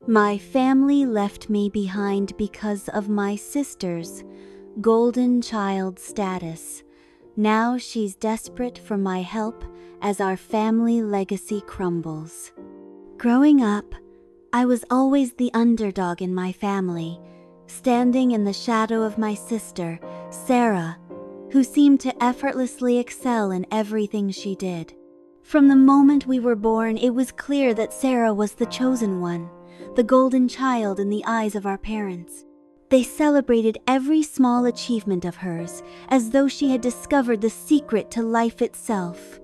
My family left me behind because of my sister's golden child status. Now she's desperate for my help as our family legacy crumbles. Growing up, I was always the underdog in my family, standing in the shadow of my sister, Sarah, who seemed to effortlessly excel in everything she did. From the moment we were born, it was clear that Sarah was the chosen one, the golden child in the eyes of our parents. They celebrated every small achievement of hers, as though she had discovered the secret to life itself.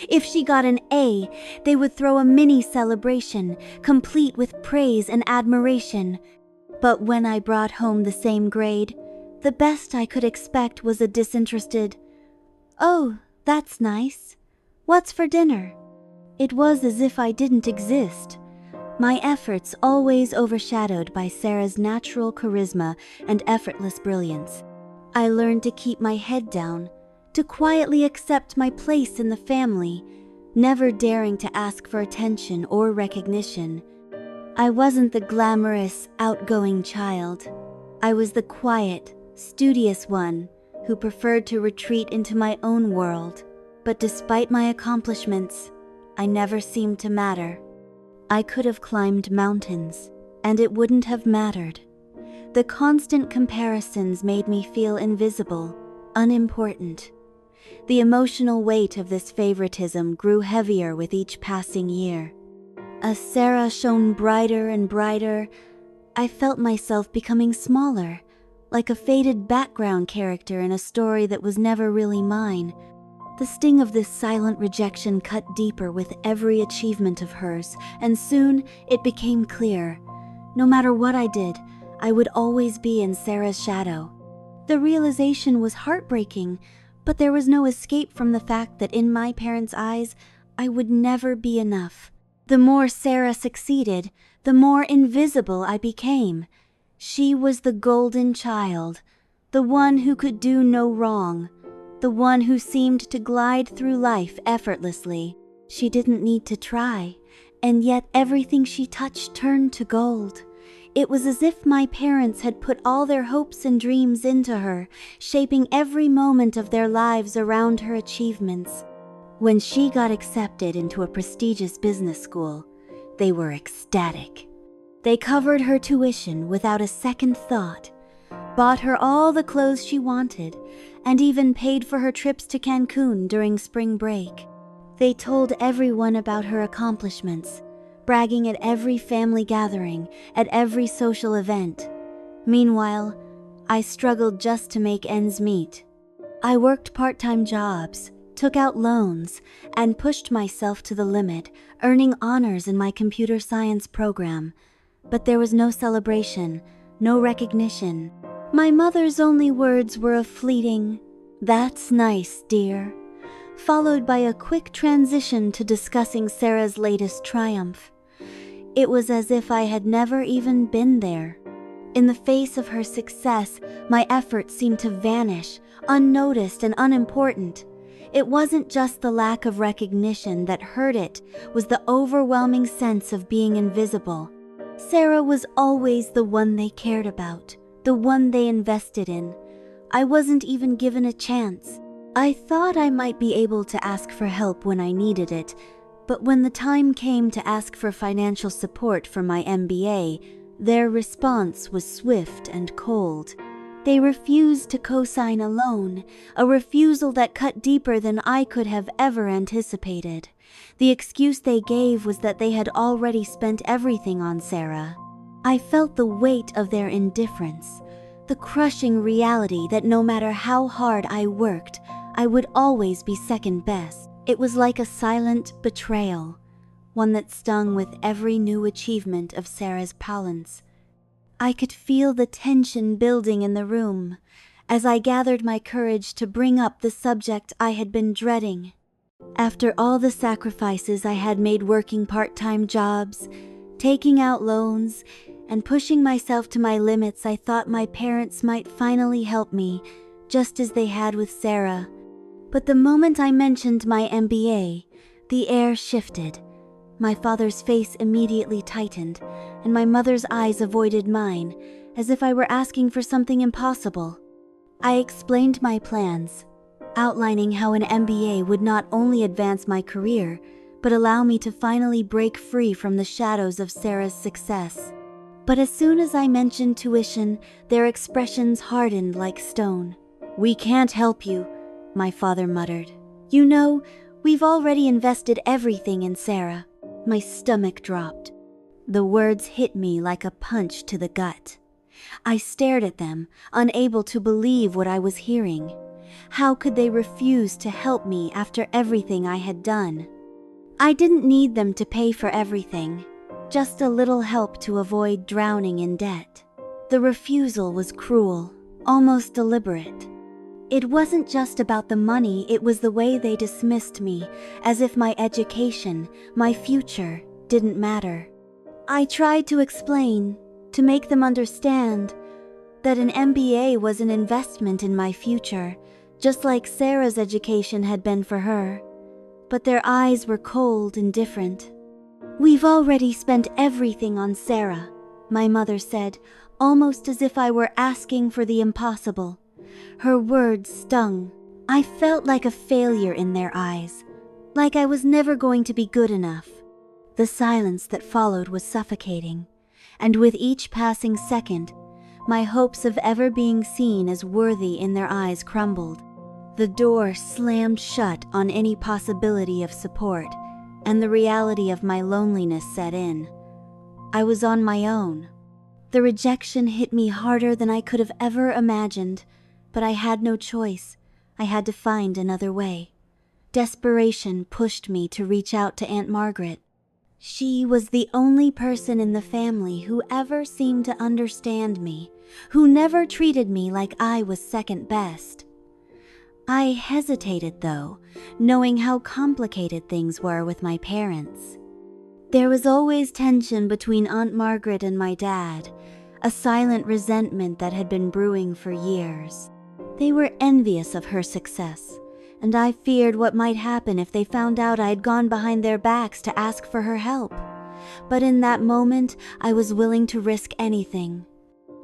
If she got an A, they would throw a mini celebration, complete with praise and admiration. But when I brought home the same grade, the best I could expect was a disinterested, "Oh, that's nice. What's for dinner?" It was as if I didn't exist. My efforts always overshadowed by Sarah's natural charisma and effortless brilliance. I learned to keep my head down, to quietly accept my place in the family, never daring to ask for attention or recognition. I wasn't the glamorous, outgoing child. I was the quiet, studious one who preferred to retreat into my own world. But despite my accomplishments, I never seemed to matter. I could have climbed mountains, and it wouldn't have mattered. The constant comparisons made me feel invisible, unimportant. The emotional weight of this favoritism grew heavier with each passing year. As Sarah shone brighter and brighter, I felt myself becoming smaller, like a faded background character in a story that was never really mine. The sting of this silent rejection cut deeper with every achievement of hers, and soon it became clear. No matter what I did, I would always be in Sarah's shadow. The realization was heartbreaking, but there was no escape from the fact that in my parents' eyes, I would never be enough. The more Sarah succeeded, the more invisible I became. She was the golden child, the one who could do no wrong, the one who seemed to glide through life effortlessly. She didn't need to try, and yet everything she touched turned to gold. It was as if my parents had put all their hopes and dreams into her, shaping every moment of their lives around her achievements. When she got accepted into a prestigious business school, they were ecstatic. They covered her tuition without a second thought, bought her all the clothes she wanted, and even paid for her trips to Cancun during spring break. They told everyone about her accomplishments, bragging at every family gathering, at every social event. Meanwhile, I struggled just to make ends meet. I worked part-time jobs, took out loans, and pushed myself to the limit, earning honors in my computer science program. But there was no celebration, no recognition. My mother's only words were a fleeting, "That's nice, dear," followed by a quick transition to discussing Sarah's latest triumph. It was as if I had never even been there. In the face of her success, my efforts seemed to vanish, unnoticed and unimportant. It wasn't just the lack of recognition that hurt, it was the overwhelming sense of being invisible. Sarah was always the one they cared about, the one they invested in. I wasn't even given a chance. I thought I might be able to ask for help when I needed it, but when the time came to ask for financial support for my MBA, their response was swift and cold. They refused to co-sign a loan, a refusal that cut deeper than I could have ever anticipated. The excuse they gave was that they had already spent everything on Sarah. I felt the weight of their indifference, the crushing reality that no matter how hard I worked, I would always be second best. It was like a silent betrayal, one that stung with every new achievement of Sarah's talents. I could feel the tension building in the room as I gathered my courage to bring up the subject I had been dreading. After all the sacrifices I had made working part-time jobs, taking out loans, and pushing myself to my limits, I thought my parents might finally help me, just as they had with Sarah. But the moment I mentioned my MBA, the air shifted. My father's face immediately tightened, and my mother's eyes avoided mine, as if I were asking for something impossible. I explained my plans, outlining how an MBA would not only advance my career, but allow me to finally break free from the shadows of Sarah's success. But as soon as I mentioned tuition, their expressions hardened like stone. "We can't help you," my father muttered. "You know, we've already invested everything in Sarah." My stomach dropped. The words hit me like a punch to the gut. I stared at them, unable to believe what I was hearing. How could they refuse to help me after everything I had done? I didn't need them to pay for everything, just a little help to avoid drowning in debt. The refusal was cruel, almost deliberate. It wasn't just about the money, it was the way they dismissed me, as if my education, my future, didn't matter. I tried to explain, to make them understand, that an MBA was an investment in my future, just like Sarah's education had been for her. But their eyes were cold and different. "We've already spent everything on Sarah," my mother said, almost as if I were asking for the impossible. Her words stung. I felt like a failure in their eyes, like I was never going to be good enough. The silence that followed was suffocating, and with each passing second, my hopes of ever being seen as worthy in their eyes crumbled. The door slammed shut on any possibility of support, and the reality of my loneliness set in. I was on my own. The rejection hit me harder than I could have ever imagined, but I had no choice. I had to find another way. Desperation pushed me to reach out to Aunt Margaret. She was the only person in the family who ever seemed to understand me, who never treated me like I was second best. I hesitated, though, knowing how complicated things were with my parents. There was always tension between Aunt Margaret and my dad, a silent resentment that had been brewing for years. They were envious of her success, and I feared what might happen if they found out I had gone behind their backs to ask for her help. But in that moment, I was willing to risk anything.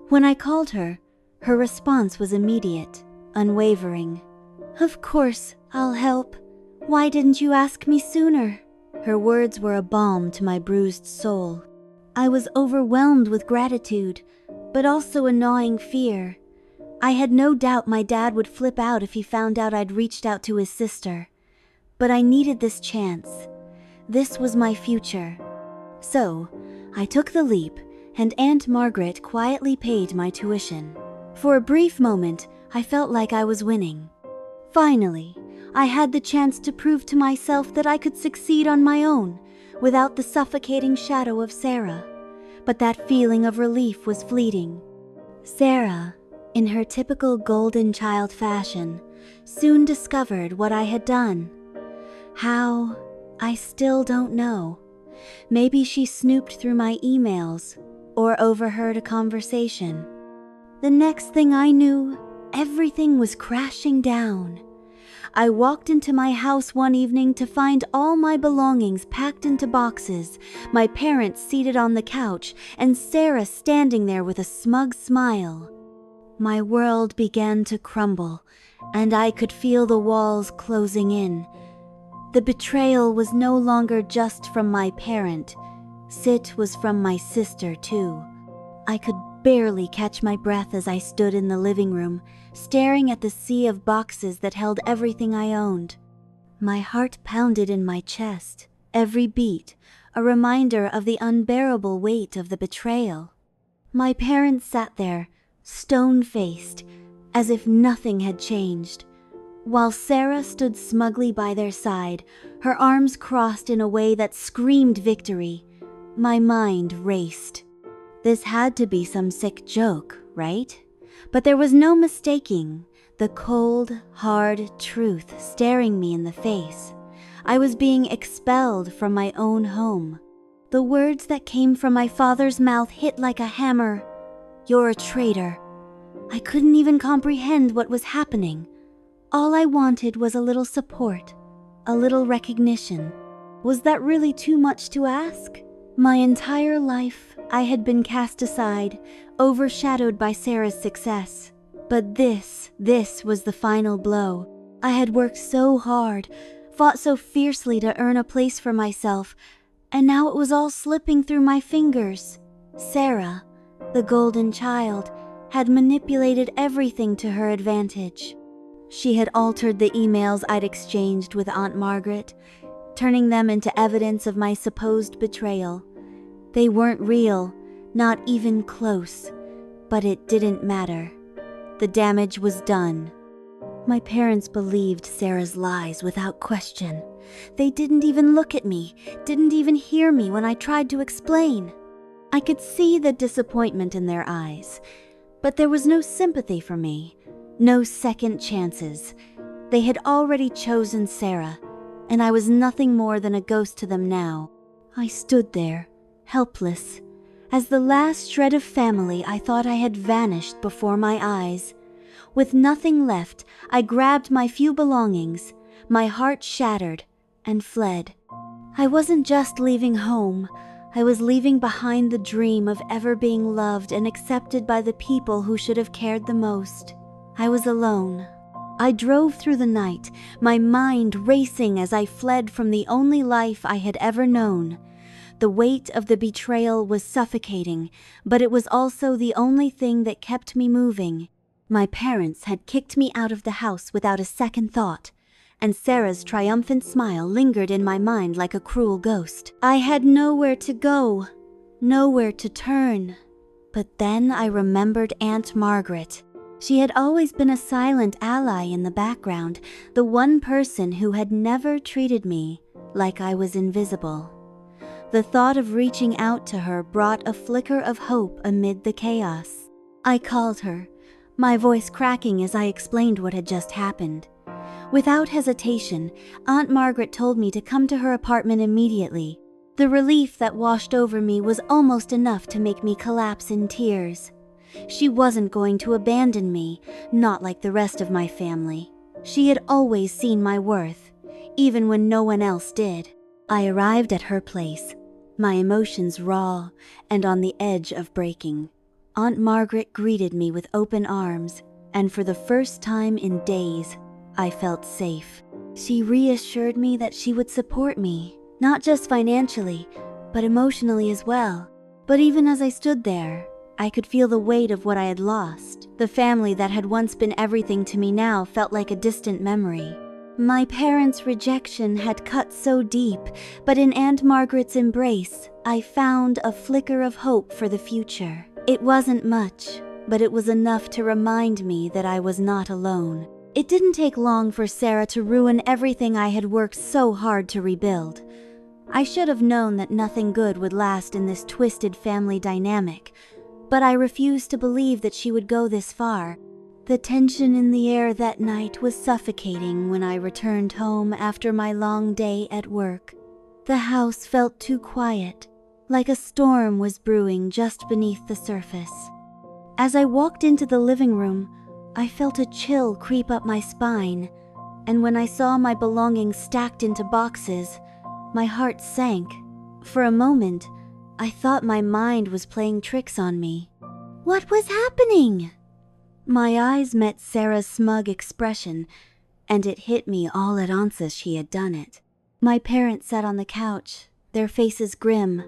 When I called her, her response was immediate, unwavering. "Of course, I'll help. Why didn't you ask me sooner?" Her words were a balm to my bruised soul. I was overwhelmed with gratitude, but also a gnawing fear. I had no doubt my dad would flip out if he found out I'd reached out to his sister. But I needed this chance. This was my future. So, I took the leap, and Aunt Margaret quietly paid my tuition. For a brief moment, I felt like I was winning. Finally, I had the chance to prove to myself that I could succeed on my own, without the suffocating shadow of Sarah. But that feeling of relief was fleeting. Sarah, in her typical golden child fashion, soon discovered what I had done. How, I still don't know. Maybe she snooped through my emails, or overheard a conversation. The next thing I knew, everything was crashing down. I walked into my house one evening to find all my belongings packed into boxes, my parents seated on the couch, and Sarah standing there with a smug smile. My world began to crumble, and I could feel the walls closing in. The betrayal was no longer just from my parent. It was from my sister, too. I could barely catch my breath as I stood in the living room, staring at the sea of boxes that held everything I owned. My heart pounded in my chest, every beat a reminder of the unbearable weight of the betrayal. My parents sat there, stone-faced, as if nothing had changed, while Sarah stood smugly by their side, her arms crossed in a way that screamed victory. My mind raced. This had to be some sick joke, right? But there was no mistaking the cold, hard truth staring me in the face. I was being expelled from my own home. The words that came from my father's mouth hit like a hammer. "You're a traitor." I couldn't even comprehend what was happening. All I wanted was a little support, a little recognition. Was that really too much to ask? My entire life, I had been cast aside, overshadowed by Sarah's success. But this was the final blow. I had worked so hard, fought so fiercely to earn a place for myself, and now it was all slipping through my fingers. Sarah, the golden child, had manipulated everything to her advantage. She had altered the emails I'd exchanged with Aunt Margaret, turning them into evidence of my supposed betrayal. They weren't real, not even close, but it didn't matter. The damage was done. My parents believed Sarah's lies without question. They didn't even look at me, didn't even hear me when I tried to explain. I could see the disappointment in their eyes, but there was no sympathy for me, no second chances. They had already chosen Sarah, and I was nothing more than a ghost to them now. I stood there, helpless, as the last shred of family I thought I had vanished before my eyes. With nothing left, I grabbed my few belongings, my heart shattered, and fled. I wasn't just leaving home, I was leaving behind the dream of ever being loved and accepted by the people who should have cared the most. I was alone. I drove through the night, my mind racing as I fled from the only life I had ever known. The weight of the betrayal was suffocating, but it was also the only thing that kept me moving. My parents had kicked me out of the house without a second thought, and Sarah's triumphant smile lingered in my mind like a cruel ghost. I had nowhere to go, nowhere to turn. But then I remembered Aunt Margaret. She had always been a silent ally in the background, the one person who had never treated me like I was invisible. The thought of reaching out to her brought a flicker of hope amid the chaos. I called her, my voice cracking as I explained what had just happened. Without hesitation, Aunt Margaret told me to come to her apartment immediately. The relief that washed over me was almost enough to make me collapse in tears. She wasn't going to abandon me, not like the rest of my family. She had always seen my worth, even when no one else did. I arrived at her place, my emotions raw and on the edge of breaking. Aunt Margaret greeted me with open arms, and for the first time in days, I felt safe. She reassured me that she would support me, not just financially, but emotionally as well. But even as I stood there, I could feel the weight of what I had lost. The family that had once been everything to me now felt like a distant memory. My parents' rejection had cut so deep, but in Aunt Margaret's embrace, I found a flicker of hope for the future. It wasn't much, but it was enough to remind me that I was not alone. It didn't take long for Sarah to ruin everything I had worked so hard to rebuild. I should have known that nothing good would last in this twisted family dynamic, but I refused to believe that she would go this far. The tension in the air that night was suffocating when I returned home after my long day at work. The house felt too quiet, like a storm was brewing just beneath the surface. As I walked into the living room, I felt a chill creep up my spine, and when I saw my belongings stacked into boxes, my heart sank. For a moment, I thought my mind was playing tricks on me. What was happening? My eyes met Sarah's smug expression, and it hit me all at once as she had done it. My parents sat on the couch, their faces grim,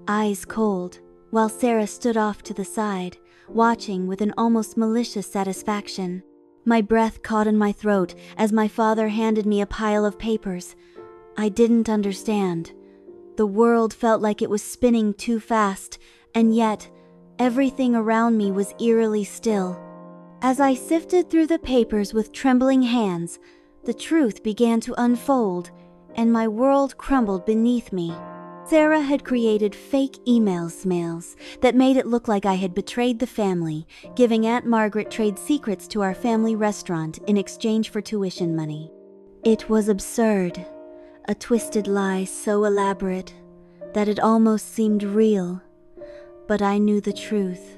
eyes cold, while Sarah stood off to the side, watching with an almost malicious satisfaction. My breath caught in my throat as my father handed me a pile of papers. I didn't understand. The world felt like it was spinning too fast, and yet everything around me was eerily still. As I sifted through the papers with trembling hands, the truth began to unfold, and my world crumbled beneath me. Sarah had created fake emails that made it look like I had betrayed the family, giving Aunt Margaret trade secrets to our family restaurant in exchange for tuition money. It was absurd, a twisted lie so elaborate that it almost seemed real. But I knew the truth.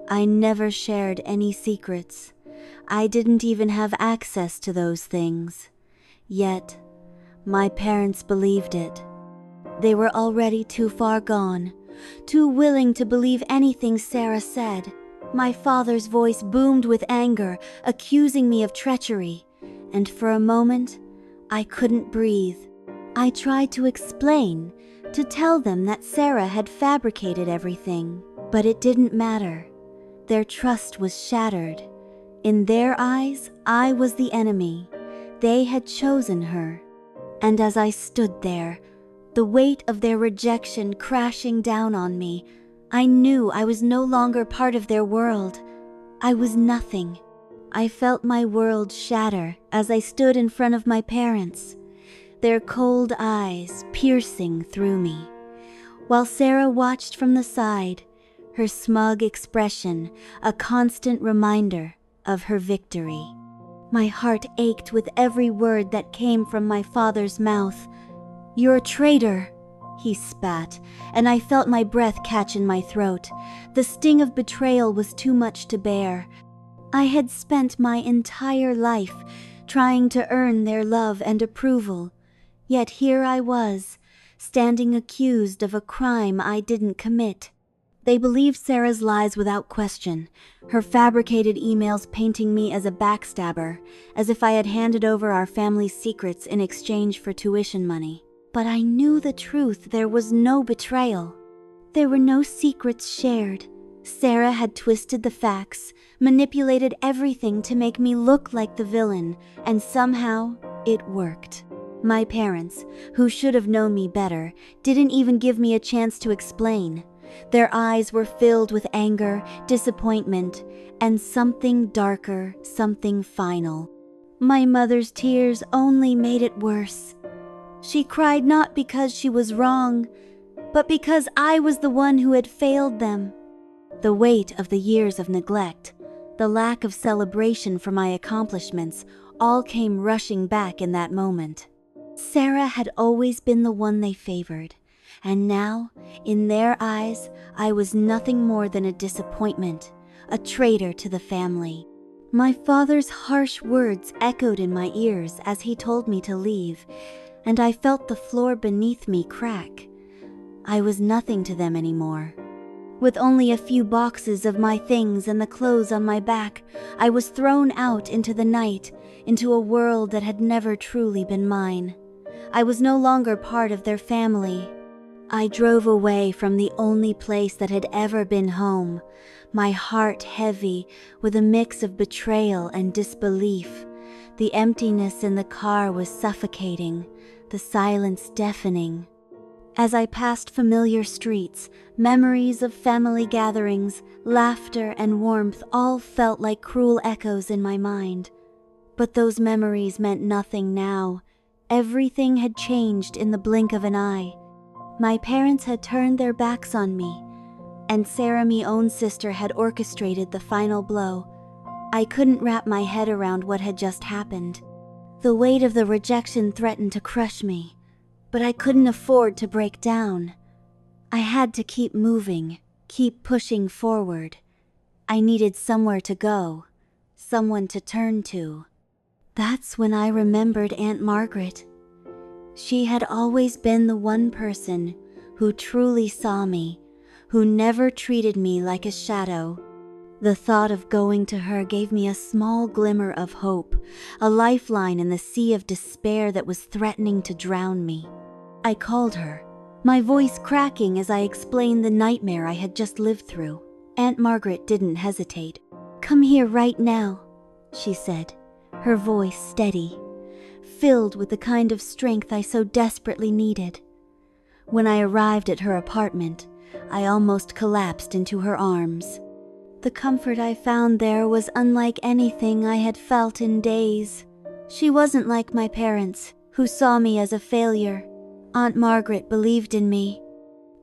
I never shared any secrets. I didn't even have access to those things. Yet, my parents believed it. They were already too far gone, too willing to believe anything Sarah said. My father's voice boomed with anger, accusing me of treachery, and for a moment, I couldn't breathe. I tried to explain, to tell them that Sarah had fabricated everything, but it didn't matter. Their trust was shattered. In their eyes, I was the enemy. They had chosen her. And as I stood there, the weight of their rejection crashing down on me, I knew I was no longer part of their world. I was nothing. I felt my world shatter as I stood in front of my parents, their cold eyes piercing through me. While Sarah watched from the side, her smug expression a constant reminder of her victory. My heart ached with every word that came from my father's mouth. "You're a traitor," he spat, and I felt my breath catch in my throat. The sting of betrayal was too much to bear. I had spent my entire life trying to earn their love and approval, yet here I was, standing accused of a crime I didn't commit. They believed Sarah's lies without question, her fabricated emails painting me as a backstabber, as if I had handed over our family's secrets in exchange for tuition money. But I knew the truth. There was no betrayal. There were no secrets shared. Sarah had twisted the facts, manipulated everything to make me look like the villain, and somehow it worked. My parents, who should have known me better, didn't even give me a chance to explain. Their eyes were filled with anger, disappointment, and something darker, something final. My mother's tears only made it worse. She cried not because she was wrong, but because I was the one who had failed them. The weight of the years of neglect, the lack of celebration for my accomplishments, all came rushing back in that moment. Sarah had always been the one they favored, and now, in their eyes, I was nothing more than a disappointment, a traitor to the family. My father's harsh words echoed in my ears as he told me to leave, and I felt the floor beneath me crack. I was nothing to them anymore. With only a few boxes of my things and the clothes on my back, I was thrown out into the night, into a world that had never truly been mine. I was no longer part of their family. I drove away from the only place that had ever been home, my heart heavy with a mix of betrayal and disbelief. The emptiness in the car was suffocating, the silence deafening. As I passed familiar streets, memories of family gatherings, laughter and warmth all felt like cruel echoes in my mind. But those memories meant nothing now. Everything had changed in the blink of an eye. My parents had turned their backs on me, and Sarah, my own sister, had orchestrated the final blow. I couldn't wrap my head around what had just happened. The weight of the rejection threatened to crush me, but I couldn't afford to break down. I had to keep moving, keep pushing forward. I needed somewhere to go, someone to turn to. That's when I remembered Aunt Margaret. She had always been the one person who truly saw me, who never treated me like a shadow. The thought of going to her gave me a small glimmer of hope, a lifeline in the sea of despair that was threatening to drown me. I called her, my voice cracking as I explained the nightmare I had just lived through. Aunt Margaret didn't hesitate. "Come here right now," she said, her voice steady, filled with the kind of strength I so desperately needed. When I arrived at her apartment, I almost collapsed into her arms. The comfort I found there was unlike anything I had felt in days. She wasn't like my parents, who saw me as a failure. Aunt Margaret believed in me.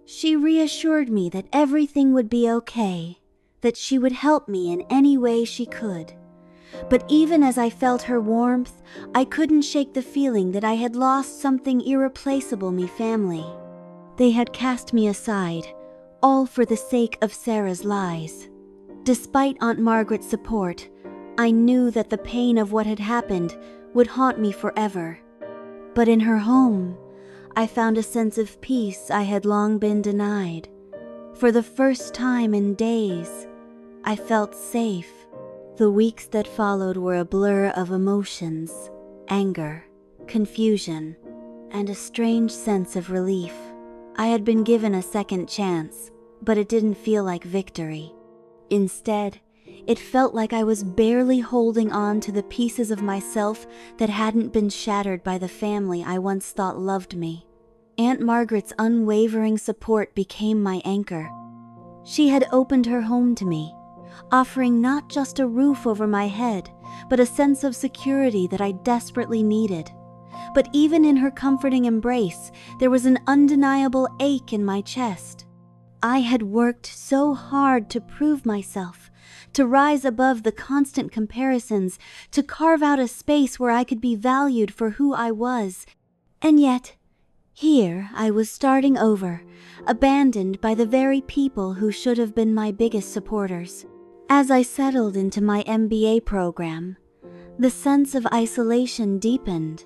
She reassured me that everything would be okay, that she would help me in any way she could. But even as I felt her warmth, I couldn't shake the feeling that I had lost something irreplaceable, me family. They had cast me aside, all for the sake of Sarah's lies. Despite Aunt Margaret's support, I knew that the pain of what had happened would haunt me forever. But in her home, I found a sense of peace I had long been denied. For the first time in days, I felt safe. The weeks that followed were a blur of emotions, anger, confusion, and a strange sense of relief. I had been given a second chance, but it didn't feel like victory. Instead, it felt like I was barely holding on to the pieces of myself that hadn't been shattered by the family I once thought loved me. Aunt Margaret's unwavering support became my anchor. She had opened her home to me, offering not just a roof over my head, but a sense of security that I desperately needed. But even in her comforting embrace, there was an undeniable ache in my chest. I had worked so hard to prove myself, to rise above the constant comparisons, to carve out a space where I could be valued for who I was. And yet, here I was starting over, abandoned by the very people who should have been my biggest supporters. As I settled into my MBA program, the sense of isolation deepened.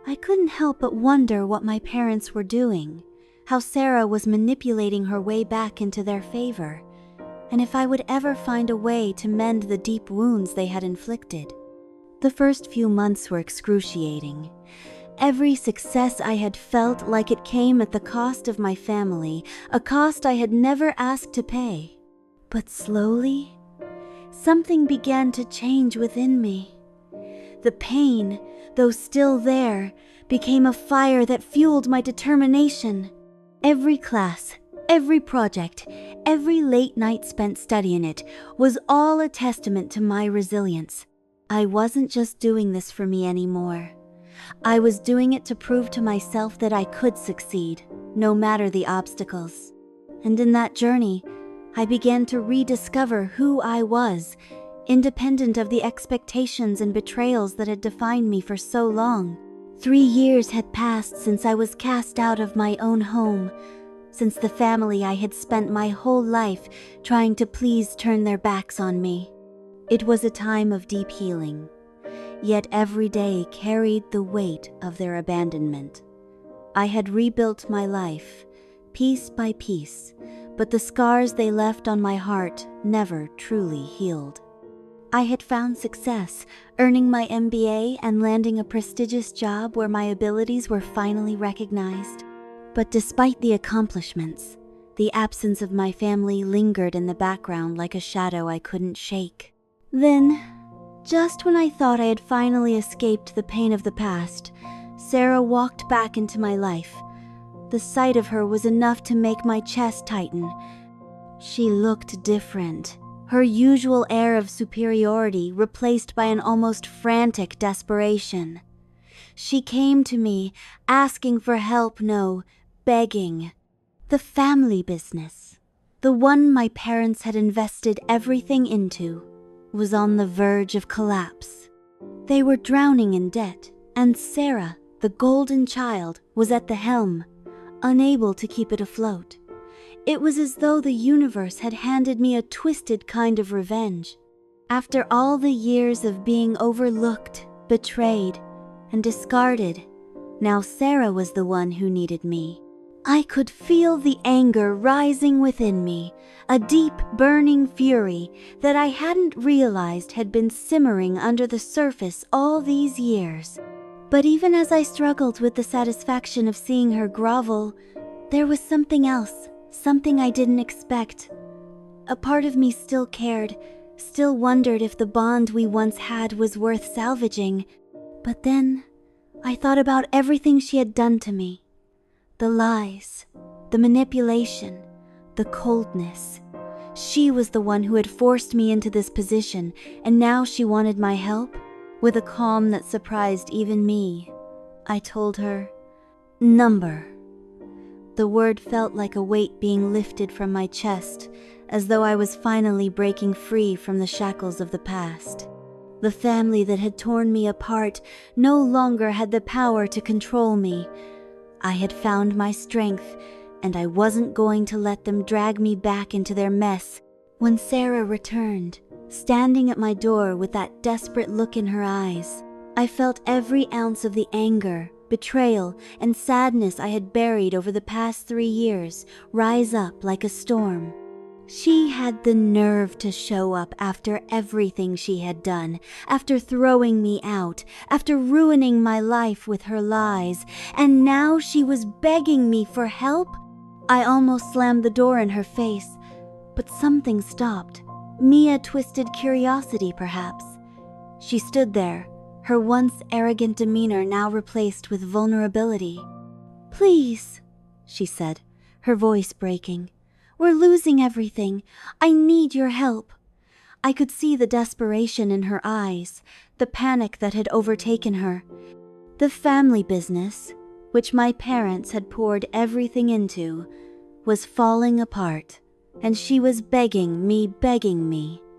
I couldn't help but wonder what my parents were doing, how Sarah was manipulating her way back into their favor, and if I would ever find a way to mend the deep wounds they had inflicted. The first few months were excruciating. Every success I had felt like it came at the cost of my family, a cost I had never asked to pay. But slowly, something began to change within me. The pain, though still there, became a fire that fueled my determination. Every class, every project, every late night spent studying it was all a testament to my resilience. I wasn't just doing this for me anymore. I was doing it to prove to myself that I could succeed, no matter the obstacles. And in that journey, I began to rediscover who I was, independent of the expectations and betrayals that had defined me for so long. 3 years had passed since I was cast out of my own home, since the family I had spent my whole life trying to please turned their backs on me. It was a time of deep healing, yet every day carried the weight of their abandonment. I had rebuilt my life, piece by piece, but the scars they left on my heart never truly healed. I had found success, earning my MBA and landing a prestigious job where my abilities were finally recognized. But despite the accomplishments, the absence of my family lingered in the background like a shadow I couldn't shake. Then, just when I thought I had finally escaped the pain of the past, Sarah walked back into my life. The sight of her was enough to make my chest tighten. She looked different. Her usual air of superiority replaced by an almost frantic desperation. She came to me, asking for help, no, begging. The family business, the one my parents had invested everything into, was on the verge of collapse. They were drowning in debt, and Sarah, the golden child, was at the helm, unable to keep it afloat. It was as though the universe had handed me a twisted kind of revenge. After all the years of being overlooked, betrayed, and discarded, now Sarah was the one who needed me. I could feel the anger rising within me, a deep, burning fury that I hadn't realized had been simmering under the surface all these years. But even as I struggled with the satisfaction of seeing her grovel, there was something else. Something I didn't expect. A part of me still cared, still wondered if the bond we once had was worth salvaging. But then, I thought about everything she had done to me. The lies, the manipulation, the coldness. She was the one who had forced me into this position, and now she wanted my help? With a calm that surprised even me, I told her, "Number." The word felt like a weight being lifted from my chest, as though I was finally breaking free from the shackles of the past. The family that had torn me apart no longer had the power to control me. I had found my strength, and I wasn't going to let them drag me back into their mess. When Sarah returned, standing at my door with that desperate look in her eyes, I felt every ounce of the anger, betrayal, and sadness I had buried over the past 3 years rise up like a storm. She had the nerve to show up after everything she had done, after throwing me out, after ruining my life with her lies, and now she was begging me for help? I almost slammed the door in her face, but something stopped. Mia twisted curiosity, perhaps. She stood there, her once arrogant demeanor now replaced with vulnerability. "Please," she said, her voice breaking. "We're losing everything. I need your help." I could see the desperation in her eyes, the panic that had overtaken her. The family business, which my parents had poured everything into, was falling apart, and she was begging me,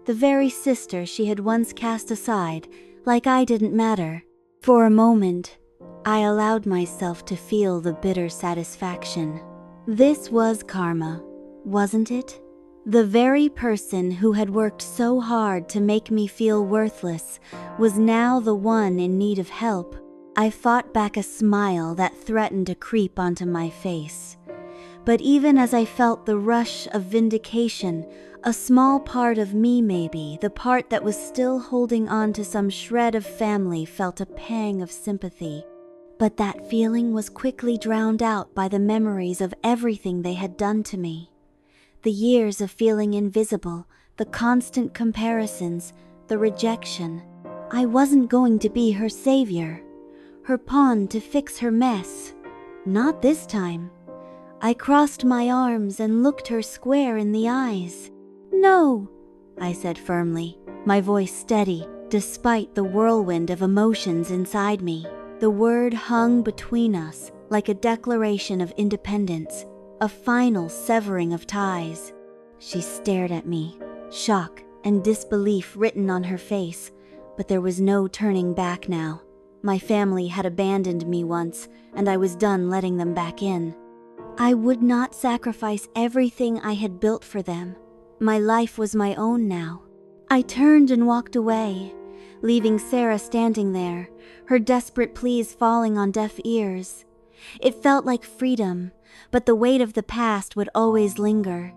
the very sister she had once cast aside, like I didn't matter. For a moment, I allowed myself to feel the bitter satisfaction. This was karma, wasn't it? The very person who had worked so hard to make me feel worthless was now the one in need of help. I fought back a smile that threatened to creep onto my face. But even as I felt the rush of vindication, a small part of me, maybe, the part that was still holding on to some shred of family, felt a pang of sympathy. But that feeling was quickly drowned out by the memories of everything they had done to me. The years of feeling invisible, the constant comparisons, the rejection. I wasn't going to be her savior, her pawn to fix her mess. Not this time. I crossed my arms and looked her square in the eyes. "No," I said firmly, my voice steady, despite the whirlwind of emotions inside me. The word hung between us like a declaration of independence, a final severing of ties. She stared at me, shock and disbelief written on her face, but there was no turning back now. My family had abandoned me once, and I was done letting them back in. I would not sacrifice everything I had built for them. My life was my own now. I turned and walked away, leaving Sarah standing there, her desperate pleas falling on deaf ears. It felt like freedom, but the weight of the past would always linger.